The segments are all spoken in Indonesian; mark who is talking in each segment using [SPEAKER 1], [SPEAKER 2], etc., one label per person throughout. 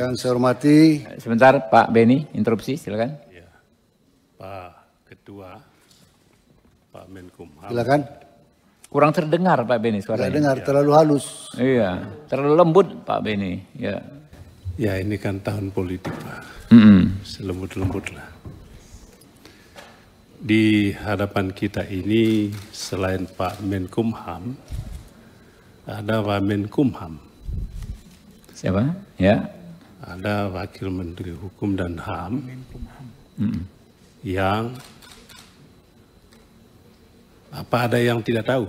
[SPEAKER 1] Yang saya hormati.
[SPEAKER 2] Sebentar Pak Beni, interupsi silakan.
[SPEAKER 3] Ya, Pak Ketua, Pak Menkumham.
[SPEAKER 1] Silakan.
[SPEAKER 2] Kurang terdengar Pak Beni suaranya.
[SPEAKER 1] Tidak dengar, terlalu halus.
[SPEAKER 2] Iya, terlalu lembut Pak Beni. Ya.
[SPEAKER 3] Ya ini kan tahun politik Pak, selembut-lembut lah. Di hadapan kita ini selain Pak Menkumham, ada Pak Menkumham.
[SPEAKER 2] Siapa? Ya.
[SPEAKER 3] Ada Wakil Menteri Hukum dan HAM yang ada yang tidak tahu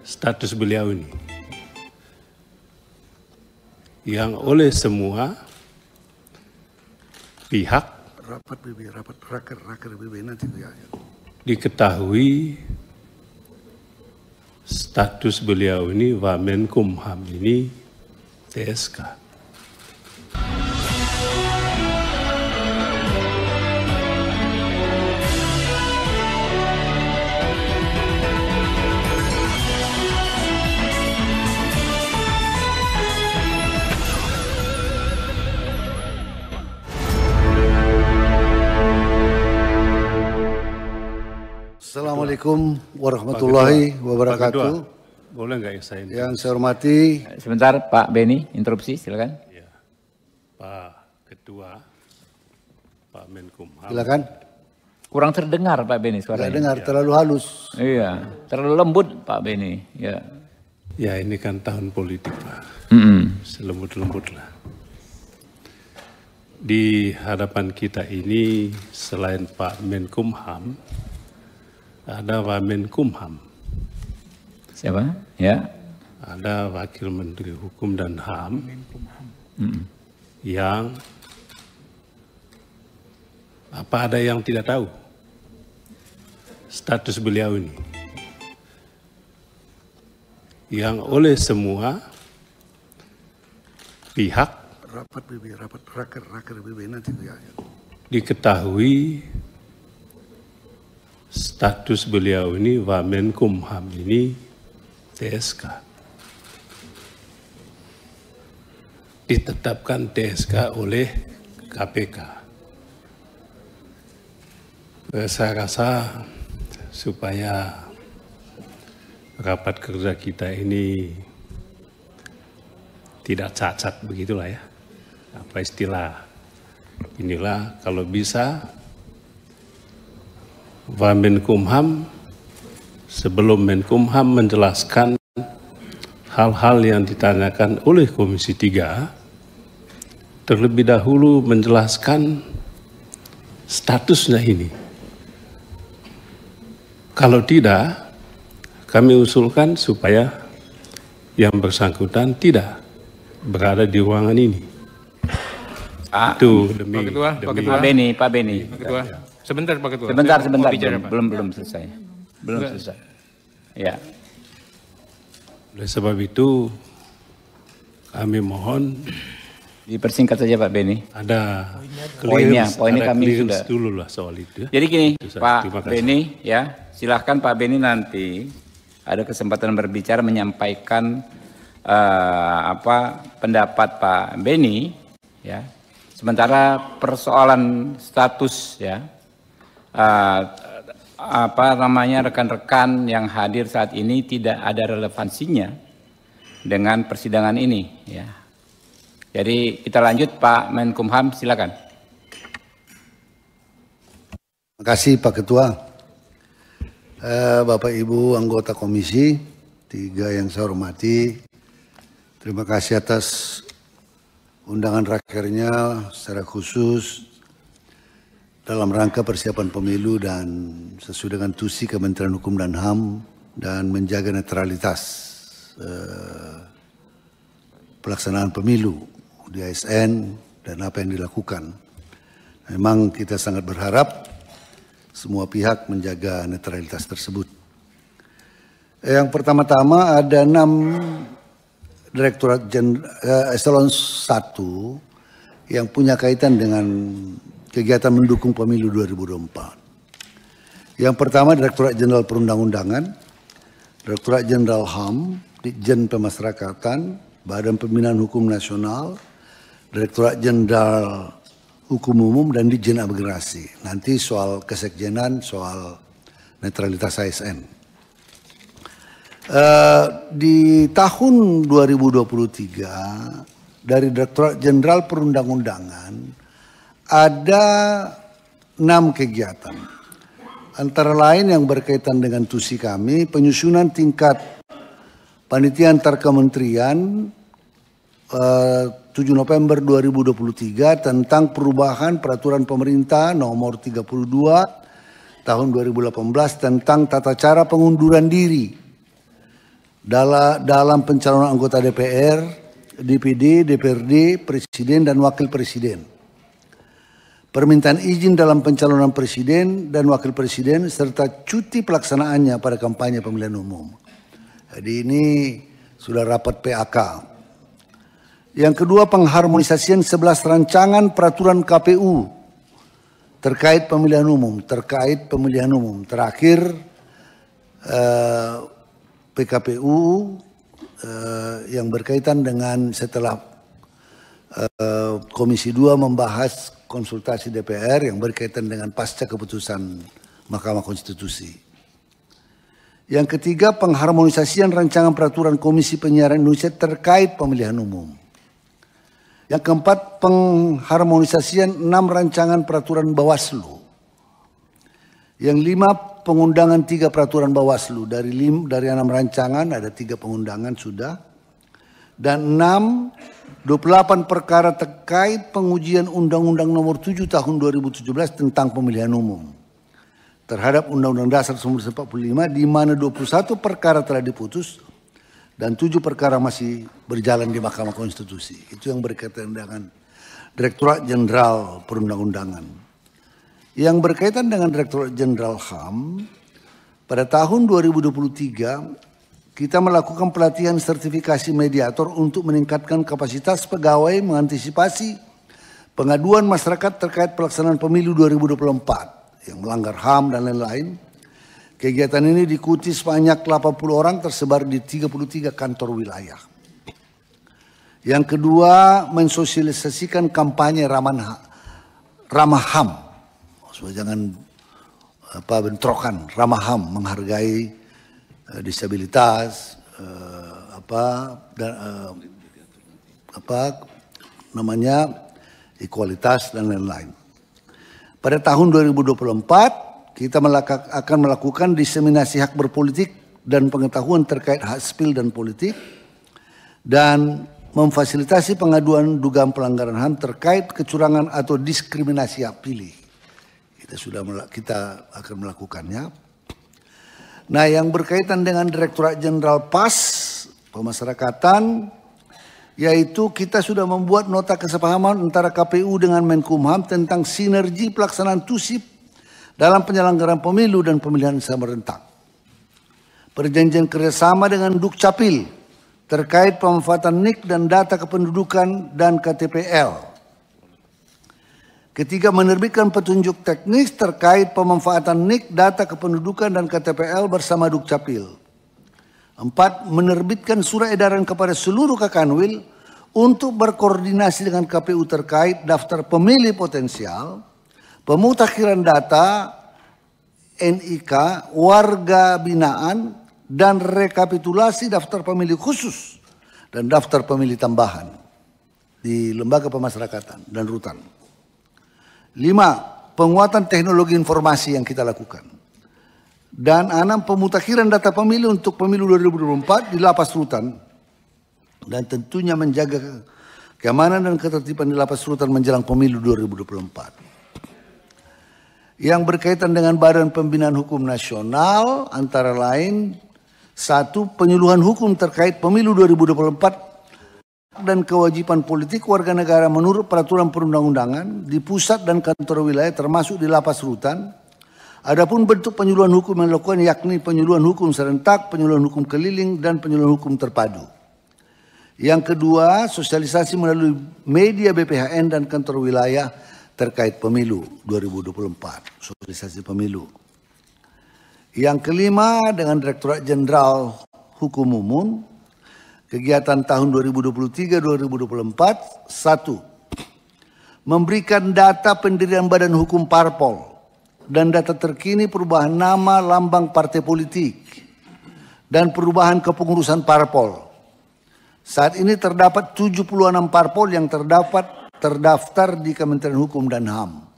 [SPEAKER 3] status beliau ini, yang oleh semua pihak
[SPEAKER 1] raker BB nanti ya.
[SPEAKER 3] Diketahui status beliau ini, Wamenkumham ini TSK.
[SPEAKER 1] Assalamualaikum warahmatullahi wabarakatuh.
[SPEAKER 3] Boleh nggak ya saya?
[SPEAKER 1] Yang saya hormati.
[SPEAKER 2] Sebentar Pak Beni, interupsi silakan.
[SPEAKER 3] Ya, Pak Ketua, Pak Menkumham.
[SPEAKER 1] Silakan.
[SPEAKER 2] Kurang terdengar Pak Beni suaranya.
[SPEAKER 1] Tidak dengar, terlalu halus.
[SPEAKER 2] Iya, terlalu lembut Pak Beni. Ya.
[SPEAKER 3] Ya ini kan tahun politik Pak, selembut-lembut lah. Di hadapan kita ini selain Pak Menkumham, ada Pak Menkumham.
[SPEAKER 2] Siapa? Ya.
[SPEAKER 3] Ada Wakil Menteri Hukum dan HAM yang ada yang tidak tahu status beliau ini, yang oleh semua pihak raker BB nanti ya. Diketahui status beliau ini, Wamenkumham ini TSK. Ditetapkan TSK oleh KPK. Saya rasa supaya rapat kerja kita ini tidak cacat begitulah ya. Apa istilah inilah, kalau bisa Wamenkumham sebelum Menkumham menjelaskan hal-hal yang ditanyakan oleh Komisi 3, terlebih dahulu menjelaskan statusnya ini. Kalau tidak, kami usulkan supaya yang bersangkutan tidak berada di ruangan ini. Itu demi,
[SPEAKER 2] Pak Beni.
[SPEAKER 4] Pak Ketua. Sebentar Pak Ketua.
[SPEAKER 2] Sebentar.
[SPEAKER 4] Bicara,
[SPEAKER 2] Belum selesai. Belum selesai. Ya.
[SPEAKER 3] Oleh sebab itu kami mohon
[SPEAKER 2] Dipersingkat saja Pak Beni.
[SPEAKER 3] ada
[SPEAKER 2] Poinnya kami
[SPEAKER 3] clearance
[SPEAKER 2] sudah.
[SPEAKER 3] dulu lah soal itu. Ya.
[SPEAKER 2] Jadi gini,
[SPEAKER 3] Terima
[SPEAKER 2] Pak
[SPEAKER 3] kasih.
[SPEAKER 2] Beni ya, silahkan Pak Beni nanti ada kesempatan berbicara menyampaikan pendapat Pak Beni ya. Sementara persoalan status ya, rekan-rekan yang hadir saat ini tidak ada relevansinya dengan persidangan ini ya. Jadi kita lanjut Pak Menkumham, silakan.
[SPEAKER 1] Terima kasih Pak Ketua. Bapak Ibu anggota Komisi 3 yang saya hormati, terima kasih atas undangan rakernya secara khusus dalam rangka persiapan pemilu dan sesuai dengan tusi Kementerian Hukum dan HAM dan menjaga netralitas pelaksanaan pemilu di ASN dan apa yang dilakukan. Memang kita sangat berharap semua pihak menjaga netralitas tersebut. Yang pertama-tama ada 6 Direktorat Eselon 1 yang punya kaitan dengan kegiatan mendukung pemilu 2024. Yang pertama Direktorat Jenderal Perundang-undangan, Direktorat Jenderal HAM, Ditjen Pemasyarakatan, Badan Pembinaan Hukum Nasional, Direktorat Jenderal Hukum Umum dan Ditjen Imigrasi. Nanti soal kesekjenan, soal netralitas ASN. Di tahun 2023 dari Direktorat Jenderal Perundang-undangan ada 6 kegiatan. Antara lain yang berkaitan dengan tusi kami, penyusunan tingkat panitia antar kementerian 7 November 2023 tentang perubahan peraturan pemerintah nomor 32 tahun 2018 tentang tata cara pengunduran diri dalam pencalonan anggota DPR, DPD, DPRD, Presiden dan Wakil Presiden. Permintaan izin dalam pencalonan Presiden dan Wakil Presiden serta cuti pelaksanaannya pada kampanye pemilihan umum. Jadi ini sudah rapat PAK. Yang kedua, pengharmonisasian 11 rancangan peraturan KPU terkait pemilihan umum. Terakhir PKPU yang berkaitan dengan setelah Komisi 2 membahas konsultasi DPR yang berkaitan dengan pasca keputusan Mahkamah Konstitusi. Yang ketiga, pengharmonisasian rancangan peraturan Komisi Penyiaran Indonesia terkait pemilihan umum. Yang keempat, pengharmonisasian 6 rancangan peraturan Bawaslu. Yang 5, pengundangan 3 peraturan Bawaslu. Dari 6 rancangan ada 3 pengundangan sudah. Dan 28 perkara terkait pengujian Undang-Undang Nomor 7 Tahun 2017 tentang pemilihan umum terhadap Undang-Undang Dasar 1945, di mana 21 perkara telah diputus dan 7 perkara masih berjalan di Mahkamah Konstitusi. Itu yang berkaitan dengan Direktorat Jenderal Perundang-undangan. Yang berkaitan dengan Direktorat Jenderal HAM, pada tahun 2023 kita melakukan pelatihan sertifikasi mediator untuk meningkatkan kapasitas pegawai mengantisipasi pengaduan masyarakat terkait pelaksanaan pemilu 2024 yang melanggar HAM dan lain-lain. Kegiatan ini diikuti sebanyak 80 orang tersebar di 33 kantor wilayah. Yang kedua, mensosialisasikan kampanye ramah HAM. Supaya jangan bentrokan, ramah HAM, menghargai disabilitas, ekualitas dan lain-lain. Pada tahun 2024 kita akan melakukan diseminasi hak berpolitik dan pengetahuan terkait hak sipil dan politik dan memfasilitasi pengaduan dugaan pelanggaran HAM terkait kecurangan atau diskriminasi hak pilih. Kita akan melakukannya. Nah, yang berkaitan dengan Direktorat Jenderal PAS, Pemasyarakatan, yaitu kita sudah membuat nota kesepahaman antara KPU dengan Menkumham tentang sinergi pelaksanaan TUSIP dalam penyelenggaraan pemilu dan pemilihan serentak. Perjanjian kerjasama dengan Dukcapil terkait pemanfaatan NIK dan data kependudukan dan KTPL. Ketiga, menerbitkan petunjuk teknis terkait pemanfaatan NIK, data kependudukan dan KTPL bersama Dukcapil. 4, menerbitkan surat edaran kepada seluruh Kakanwil untuk berkoordinasi dengan KPU terkait daftar pemilih potensial, pemutakhiran data NIK, warga binaan, dan rekapitulasi daftar pemilih khusus dan daftar pemilih tambahan di lembaga pemasyarakatan dan rutan. 5, penguatan teknologi informasi yang kita lakukan. Dan 6, pemutakhiran data pemilih untuk pemilu 2024 di lapas rutan. Dan tentunya menjaga keamanan dan ketertiban di lapas rutan menjelang pemilu 2024. Yang berkaitan dengan Badan Pembinaan Hukum Nasional antara lain 1, penyuluhan hukum terkait pemilu 2024 dan kewajiban politik warga negara menurut peraturan perundang-undangan di pusat dan kantor wilayah termasuk di lapas rutan. Adapun bentuk penyuluhan hukum yang dilakukan yakni penyuluhan hukum serentak, penyuluhan hukum keliling, dan penyuluhan hukum terpadu. Yang kedua, sosialisasi melalui media BPHN dan kantor wilayah terkait pemilu 2024, sosialisasi pemilu. Yang kelima, dengan Direktorat Jenderal Hukum Umum, kegiatan tahun 2023-2024, 1. memberikan data pendirian badan hukum parpol dan data terkini perubahan nama lambang partai politik dan perubahan kepengurusan parpol. Saat ini terdapat 76 parpol yang terdaftar di Kementerian Hukum dan HAM.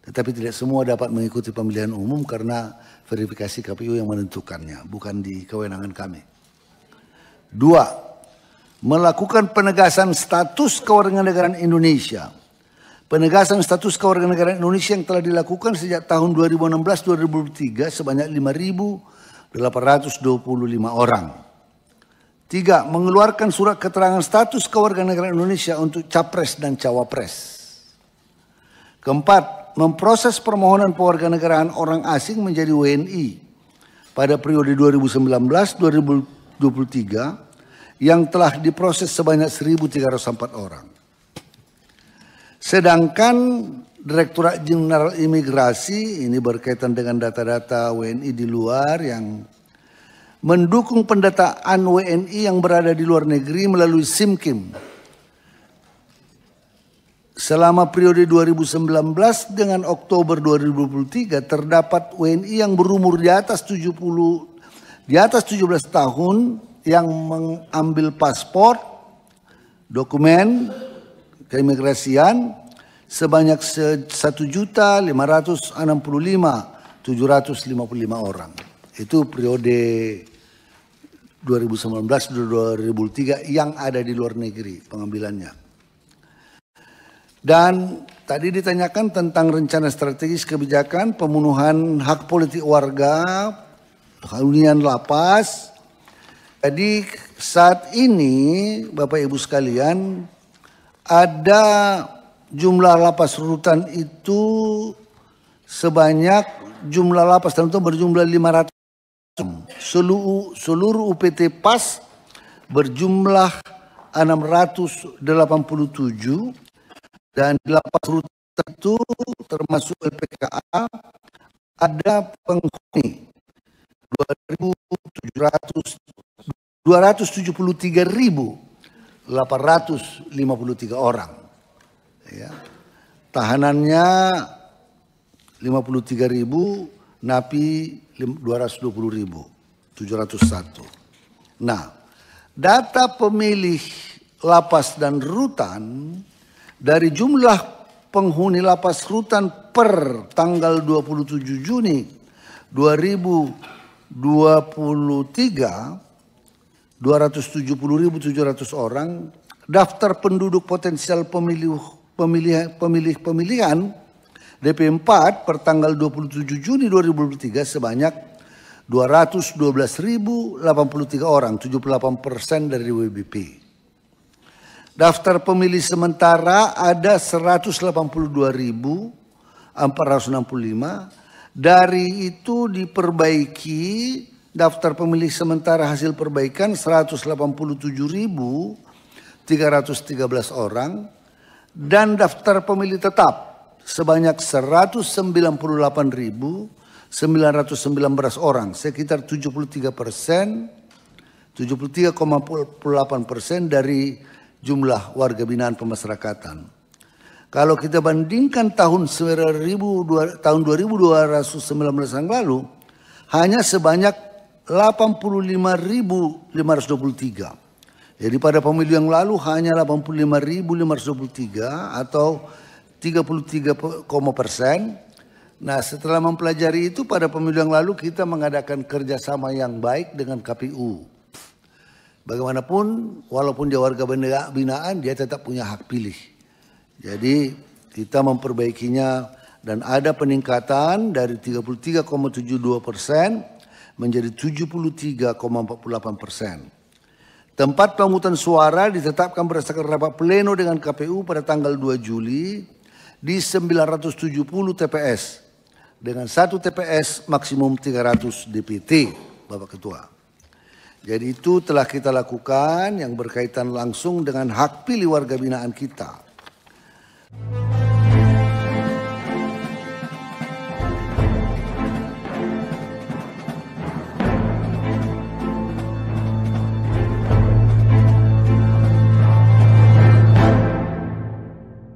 [SPEAKER 1] Tetapi tidak semua dapat mengikuti pemilihan umum karena verifikasi KPU yang menentukannya, bukan di kewenangan kami. 2. Melakukan penegasan status kewarganegaraan Indonesia. Penegasan status kewarganegaraan Indonesia yang telah dilakukan sejak tahun 2016-2023 sebanyak 5.825 orang. 3. Mengeluarkan surat keterangan status kewarganegaraan Indonesia untuk capres dan cawapres. 4. Memproses permohonan kewarganegaraan orang asing menjadi WNI pada periode 2019-2023 yang telah diproses sebanyak 1.304 orang. Sedangkan Direktorat Jenderal Imigrasi ini berkaitan dengan data-data WNI di luar yang mendukung pendataan WNI yang berada di luar negeri melalui SIMKIM. Selama periode 2019 dengan Oktober 2023 terdapat WNI yang berumur di atas 17 tahun yang mengambil paspor, dokumen keimigrasian sebanyak 1.565.755 orang. Itu periode 2019-2003 yang ada di luar negeri pengambilannya. Dan tadi ditanyakan tentang rencana strategis kebijakan pemenuhan hak politik warga, hunian lapas. Jadi saat ini Bapak Ibu sekalian ada jumlah lapas rutan itu sebanyak jumlah lapas tertentu berjumlah 500. Seluruh UPT PAS berjumlah 687 dan di lapas rutan itu termasuk LPKA ada penghuni 273.853 orang. Ya. Tahanannya 53.000, napi 220.701. Nah, data pemilih lapas dan rutan dari jumlah penghuni lapas rutan per tanggal 27 Juni 2023, 270.700 orang, daftar penduduk potensial pemilihan DP4 per tanggal 27 Juni 2023 sebanyak 212.083 orang, 78% dari WBP. Daftar pemilih sementara ada 182.465. Dari itu diperbaiki daftar pemilih sementara hasil perbaikan 187.313 orang. Dan daftar pemilih tetap sebanyak 198.919 orang, sekitar 73%, 73,8% dari jumlah warga binaan pemasyarakatan. Kalau kita bandingkan tahun 2019 yang lalu, hanya sebanyak 85.523. Jadi pada pemilu yang lalu hanya 85.523 atau 33%. Nah, setelah mempelajari itu pada pemilu yang lalu kita mengadakan kerjasama yang baik dengan KPU. Bagaimanapun, walaupun dia warga binaan, dia tetap punya hak pilih. Jadi kita memperbaikinya dan ada peningkatan dari 33,72% menjadi 73,48%. Tempat pemungutan suara ditetapkan berdasarkan rapat pleno dengan KPU pada tanggal 2 Juli di 970 TPS dengan 1 TPS maksimum 300 DPT, Bapak Ketua. Jadi itu telah kita lakukan yang berkaitan langsung dengan hak pilih warga binaan kita.